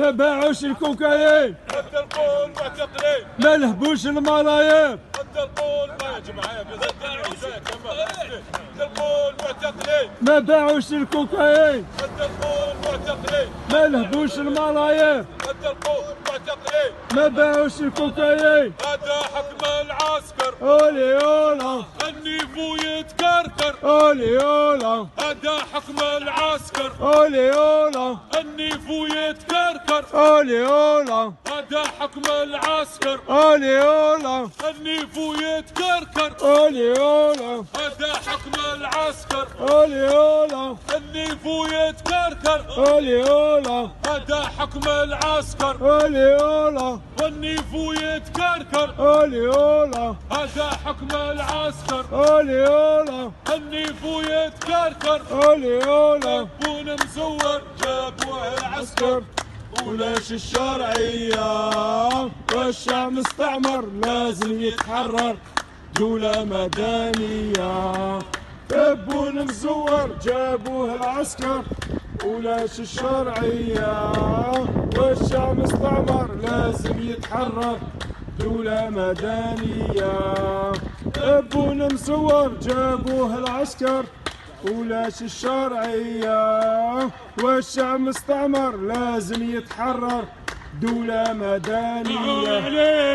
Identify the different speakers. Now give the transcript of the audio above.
Speaker 1: ما باعوش الكوكايين،
Speaker 2: التلقون معتقلين،
Speaker 1: ما لهبوش الملايين،
Speaker 2: التلقون ما جمعيه التلقون معتقلين،
Speaker 1: ما باعوش الكوكايين،
Speaker 2: التلقون معتقلين،
Speaker 1: ما لهبوش الملايين،
Speaker 2: التلقون معتقلين،
Speaker 1: ما باعوش الكوكايين.
Speaker 2: هذا حكم العسكر،
Speaker 1: اولي اولا
Speaker 2: النيفو يتكركر،
Speaker 1: اولي اولا
Speaker 2: هذا حكم العسكر،
Speaker 1: اولي اولا
Speaker 2: النيفو يتكركر،
Speaker 1: اولي اولا
Speaker 2: هذا حكم العسكر،
Speaker 1: اولي اولا
Speaker 2: النيفو يتكركر،
Speaker 1: اولي اولا
Speaker 2: هذا حكم العسكر،
Speaker 1: اولي اولا
Speaker 2: النيفو يتكركر،
Speaker 1: اولي اولا
Speaker 2: هذا حكم العسكر،
Speaker 1: اولي اولا
Speaker 2: والنيفو يتكركر،
Speaker 1: اولي اولا
Speaker 2: هذا حكم العسكر،
Speaker 1: اولي اولا
Speaker 2: النيفو يتكركر،
Speaker 1: اولي اولا
Speaker 2: بون مزور جابوه العسكر،
Speaker 1: ولاش الشرعية والشعب مستعمر لازم يتحرر، دولة مدنية. تبون مزور جابوه العسكر، ولاش الشرعية والشعب مستعمر لازم يتحرر، دولة مدنية. تبون مزور جابوه العسكر، ولاش الشرعية والشعب مستعمر لازم يتحرر، دولة مدنية.